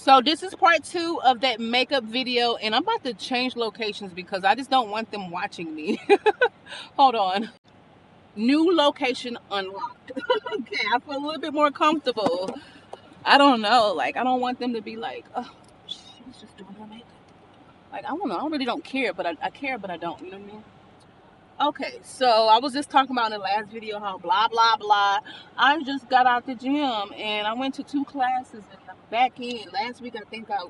So this is part 2 of that makeup video, and I'm about to change locations because I just don't want them watching me. Hold on. New location unlocked. Okay, I feel a little bit more comfortable. I don't know, like I don't want them to be like, oh, she's just doing her makeup. Like I don't know, I really don't care, but I care, but I don't. You know what I mean? Okay, so I was just talking about in the last video how blah blah blah. I just got out the gym and I went to 2 classes and I'm back in. Last week I think I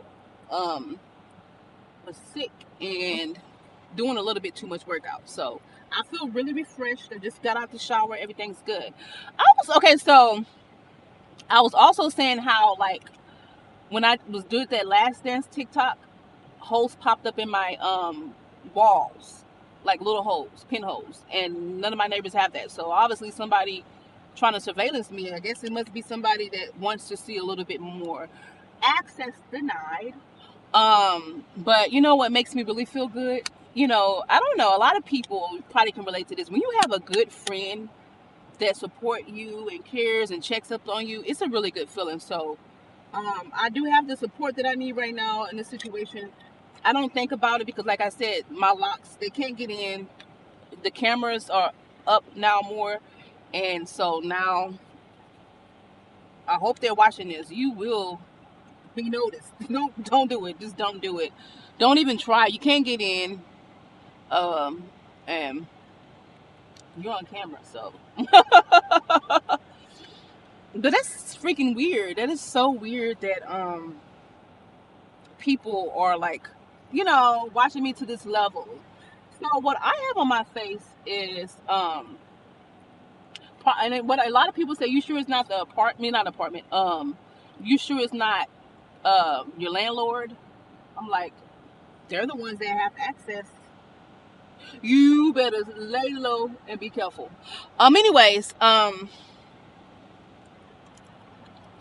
was sick and doing a little bit too much workout. So I feel really refreshed. I just got out the shower. Everything's good. So I was also saying how like when I was doing that last dance TikTok, holes popped up in my walls, like little holes, pinholes, and none of my neighbors have that. So obviously somebody trying to surveillance me. I guess it must be somebody that wants to see a little bit more. Access denied. But you know what makes me really feel good? You know, I don't know, a lot of people probably can relate to this. When you have a good friend that support you and cares and checks up on you, it's a really good feeling. So I do have the support that I need right now in this situation. I don't think about it because like I said, my locks, they can't get in. The cameras are up now more, and so now I hope they're watching this. You will be noticed. Don't do it. Just don't do it. Don't even try. You can't get in. And you're on camera, so. But that's freaking weird. That is so weird that people are like, you know, watching me to this level. So what I have on my face is and what a lot of people say, you sure it's not the apartment, not apartment, you sure it's not your landlord? I'm like, they're the ones that have access. You better lay low and be careful. Anyways, let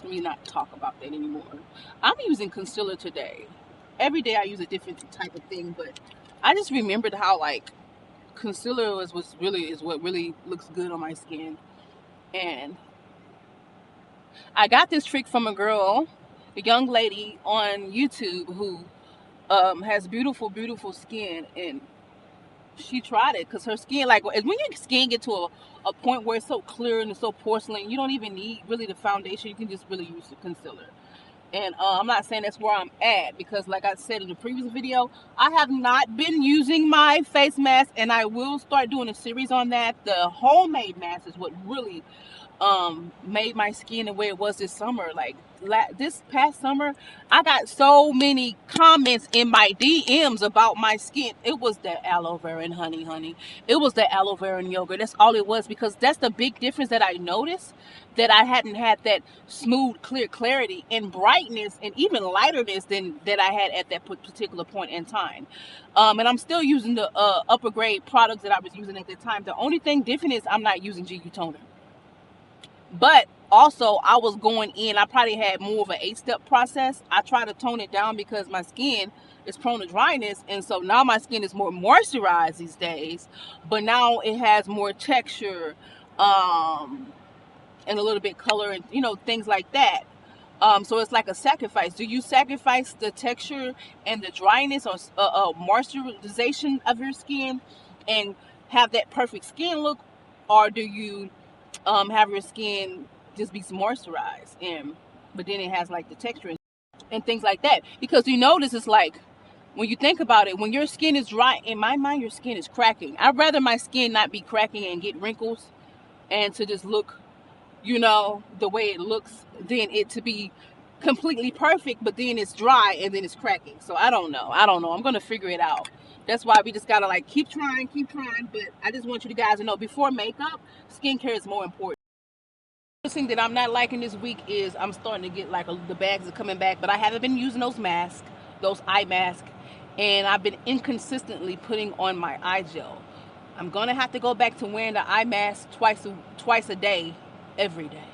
me not talk about that anymore. I'm using concealer today. Every day I use a different type of thing, but I just remembered how like concealer is what really looks good on my skin. And I got this trick from a girl, a young lady on YouTube who has beautiful skin, and she tried it because her skin, like when your skin get to a point where it's so clear and it's so porcelain, you don't even need really the foundation. You can just really use the concealer. And I'm not saying that's where I'm at because like I said in the previous video, I have not been using my face mask, and I will start doing a series on that. The homemade mask is what really made my skin the way it was this summer. Like this past summer, I got so many comments in my DMs about my skin. It was the aloe vera and honey. It was the aloe vera and yogurt. That's all it was, because that's the big difference that I noticed, that I hadn't had that smooth, clear clarity and brightness and even lighterness than that I had at that particular point in time. And I'm still using the upper grade products that I was using at the time. The only thing different is I'm not using GU toner. But also I was going in, I probably had more of an 8-step process. I try to tone it down because my skin is prone to dryness, and so now my skin is more moisturized these days, but now it has more texture and a little bit color and you know, things like that. So it's like a sacrifice. Do you sacrifice the texture and the dryness or moisturization of your skin and have that perfect skin look, or do you have your skin just be moisturized, and but then it has like the texture and things like that? Because you notice it's like, when you think about it, when your skin is dry, in my mind your skin is cracking. I'd rather my skin not be cracking and get wrinkles and to just look, you know, the way it looks, than it to be completely perfect but then it's dry and then it's cracking. So I don't know, I'm gonna figure it out. That's why we just gotta like keep trying. But I just want you guys to know, before makeup, skincare is more important. The thing that I'm not liking this week is I'm starting to get like the bags are coming back, but I haven't been using those masks, those eye masks, and I've been inconsistently putting on my eye gel. I'm gonna have to go back to wearing the eye mask twice a day, every day,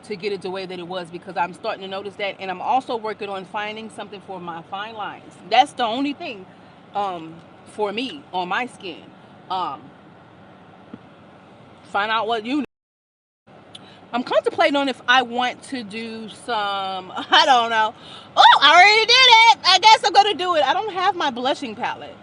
to get it the way that it was, because I'm starting to notice that. And I'm also working on finding something for my fine lines. That's the only thing for me on my skin. Find out what you I'm contemplating on if I want to do some, I don't know. Oh, I already did it. I guess I'm going to do it. I don't have my blushing palette,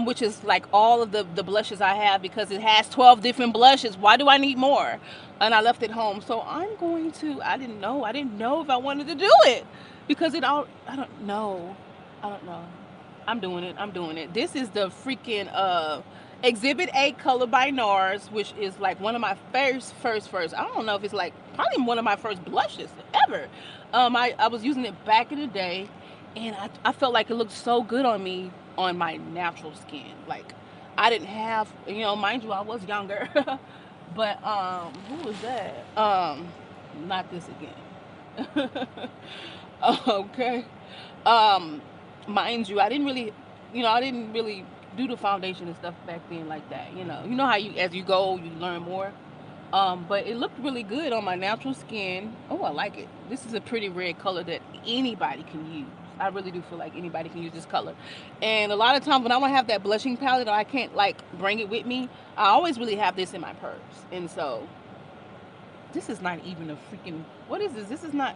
which is like all of the blushes I have, because it has 12 different blushes. Why do I need more? And I left it home. So I'm going to, I didn't know. I didn't know if I wanted to do it because it all, I don't know. I don't know. I'm doing it. I'm doing it. This is the freaking Exhibit A color by NARS, which is like one of my first. I don't know if it's like probably one of my first blushes ever. I was using it back in the day, and I felt like it looked so good on me on my natural skin. Like I didn't have, mind you, I was younger, but who was that? Not this again. Okay. Um, mind you, I didn't really do the foundation and stuff back then like that. You know how you, as you go, you learn more. But it looked really good on my natural skin. Oh, I like it. This is a pretty red color that anybody can use. I really do feel like anybody can use this color. And a lot of times when I don't have that blushing palette or I can't like bring it with me, I always really have this in my purse. And so this is not even a freaking, what is this? This is not,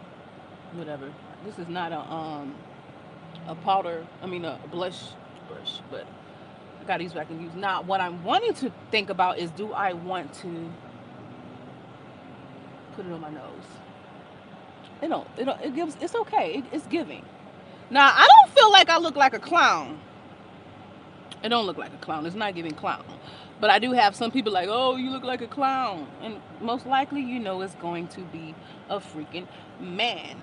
whatever. This is not a powder, a blush brush, but I got these I can use. Now, what I'm wanting to think about is, do I want to put it on my nose? It gives, it's okay. It's giving. Now, I don't feel like I look like a clown. It don't look like a clown. It's not giving clown. But I do have some people like, oh, you look like a clown. And most likely, it's going to be a freaking man.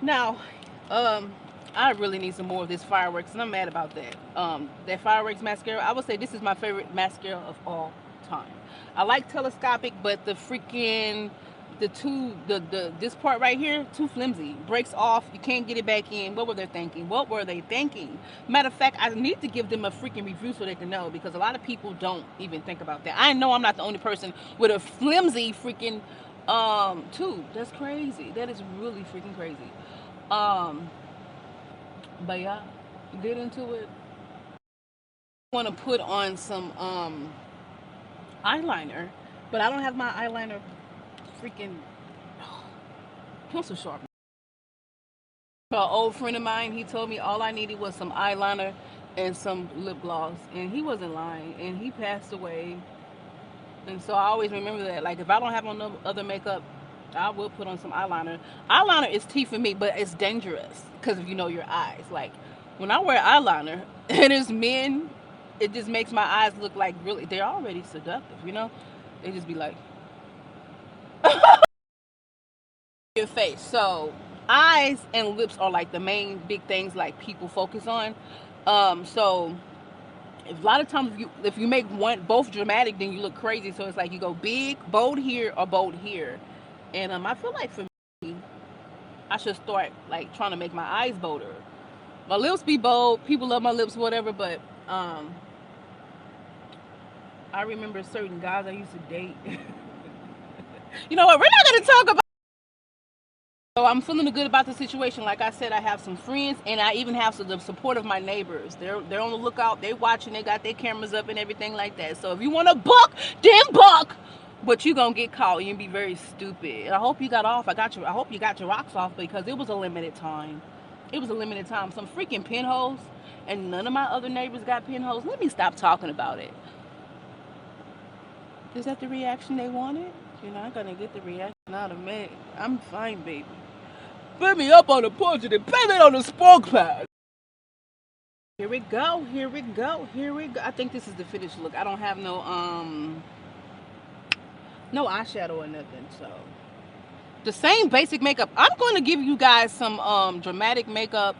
Now, I really need some more of this fireworks, and I'm mad about that. That fireworks mascara, I would say this is my favorite mascara of all time. I like telescopic, but this part right here, too flimsy. Breaks off, you can't get it back in. What were they thinking? Matter of fact, I need to give them a freaking review so they can know, because a lot of people don't even think about that. I know I'm not the only person with a flimsy freaking tube. That's crazy. That is really freaking crazy. But yeah, get into it. I want to put on some eyeliner, but I don't have my eyeliner freaking pencil sharpener. An old friend of mine, he told me all I needed was some eyeliner and some lip gloss, and he wasn't lying. And he passed away, and so I always remember that. Like if I don't have on no other makeup, I will put on some eyeliner. Eyeliner is tea for me, but it's dangerous because if you know your eyes. Like when I wear eyeliner and it's men, it just makes my eyes look like really, they're already seductive, They just be like your face. So eyes and lips are like the main big things like people focus on. So if a lot of times if you make both dramatic, then you look crazy. So it's like you go big, bold here or bold here. And I feel like for me, I should start like trying to make my eyes bolder. My lips be bold. People love my lips, whatever. But I remember certain guys I used to date. You know what? We're not gonna talk about. So I'm feeling good about the situation. Like I said, I have some friends, and I even have the support of my neighbors. They're on the lookout. They're watching. They got their cameras up and everything like that. So if you want to buck, then buck. But you gonna get caught. You be very stupid. And I hope you got off. I hope you got your rocks off, because it was a limited time. It was a limited time. Some freaking pinholes, and none of my other neighbors got pinholes. Let me stop talking about it. Is that the reaction they wanted? You're not gonna get the reaction out of me. I'm fine, baby. Put me up on the porch and put it on the smoke pad. Here we go. I think this is the finished look. I don't have no eyeshadow or nothing. So the same basic makeup. I'm going to give you guys some dramatic makeup,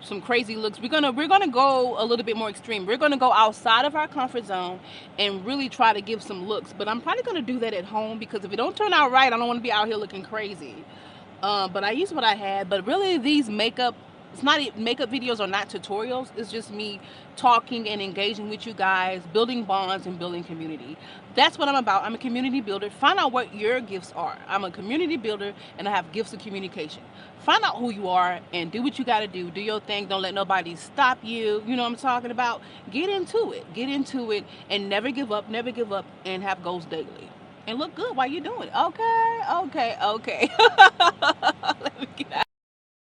some crazy looks. We're gonna go a little bit more extreme. We're gonna go outside of our comfort zone and really try to give some looks. But I'm probably gonna do that at home, because if it don't turn out right, I don't want to be out here looking crazy. But I used what I had. But really, these makeup videos are not tutorials. It's just me talking and engaging with you guys, building bonds and building community. That's what I'm about. I'm a community builder. Find out what your gifts are. I'm a community builder, and I have gifts of communication. Find out who you are and do what you got to do. Do your thing. Don't let nobody stop you. You know what I'm talking about? Get into it, and never give up, and have goals daily. and look good while you're doing it. Okay, okay, okay. Let me get out.